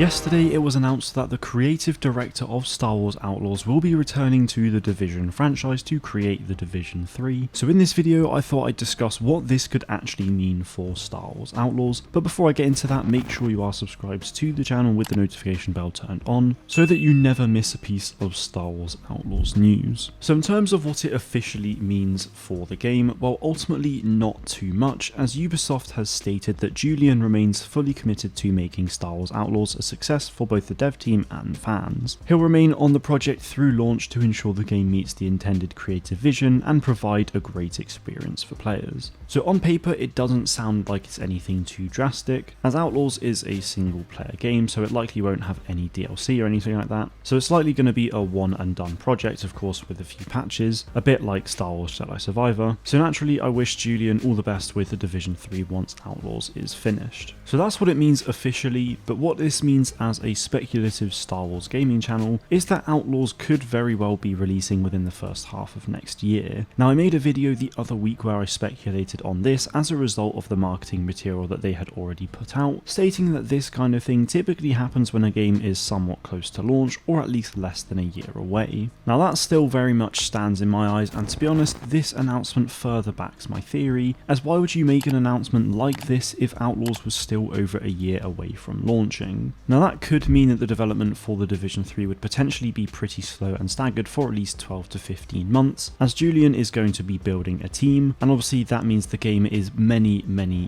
Yesterday, it was announced that the creative director of Star Wars Outlaws will be returning to the Division franchise to create the Division 3. So in this video, I thought I'd discuss what this could actually mean for Star Wars Outlaws. But before I get into that, make sure you are subscribed to the channel with the notification bell turned on so that you never miss a piece of Star Wars Outlaws news. So in terms of what it officially means for the game, well, ultimately not too much, as Ubisoft has stated that Julian remains fully committed to making Star Wars Outlaws a success for both the dev team and fans. He'll remain on the project through launch to ensure the game meets the intended creative vision and provide a great experience for players. So on paper, it doesn't sound like it's anything too drastic, as Outlaws is a single player game, so it likely won't have any DLC or anything like that. So it's likely going to be a one and done project, of course, with a few patches, a bit like Star Wars Jedi Survivor. So naturally, I wish Julian all the best with the Division 3 once Outlaws is finished. So that's what it means officially, but what this means as a speculative Star Wars gaming channel is that Outlaws could very well be releasing within the first half of next year. Now, I made a video the other week where I speculated on this as a result of the marketing material that they had already put out, stating that this kind of thing typically happens when a game is somewhat close to launch or at least less than a year away. Now that still very much stands in my eyes, and to be honest, this announcement further backs my theory, as why would you make an announcement like this if Outlaws was still over a year away from launching? Now that could mean that the development for the Division 3 would potentially be pretty slow and staggered for at least 12 to 15 months, as Julian is going to be building a team, and obviously that means the game is many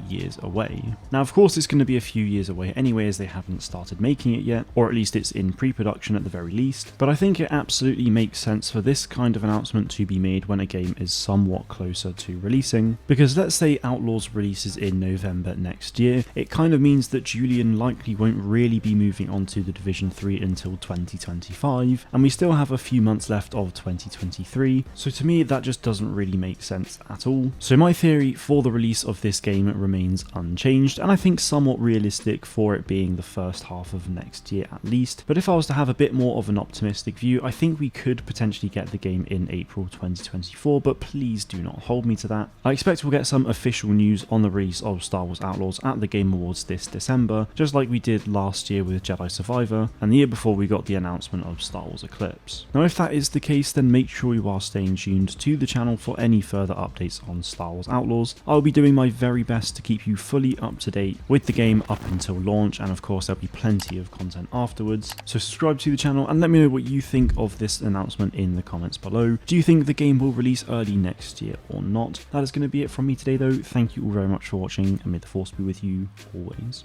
years away. Now of course it's going to be a few years away anyway, as they haven't started making it yet, or at least it's in pre-production at the very least, but I think it absolutely makes sense for this kind of announcement to be made when a game is somewhat closer to releasing, because let's say Outlaws releases in November next year, it kind of means that Julian likely won't really be moving on to the Division 3 until 2025, and we still have a few months left of 2023, so to me that just doesn't really make sense at all. So my theory for the release of this game remains unchanged, and I think somewhat realistic for it being the first half of next year at least, but if I was to have a bit more of an optimistic view, I think we could potentially get the game in April 2024, but please do not hold me to that. I expect we'll get some official news on the release of Star Wars Outlaws at the Game Awards this December, just like we did last year with Jedi Survivor, and the year before we got the announcement of Star Wars Eclipse. Now if that is the case, then make sure you are staying tuned to the channel for any further updates on Star Wars Outlaws. I'll be doing my very best to keep you fully up to date with the game up until launch, and of course there'll be plenty of content afterwards. So subscribe to the channel and let me know what you think of this announcement in the comments below. Do you think the game will release early next year or not? That is going to be it from me today though. Thank you all very much for watching, and may the force be with you always.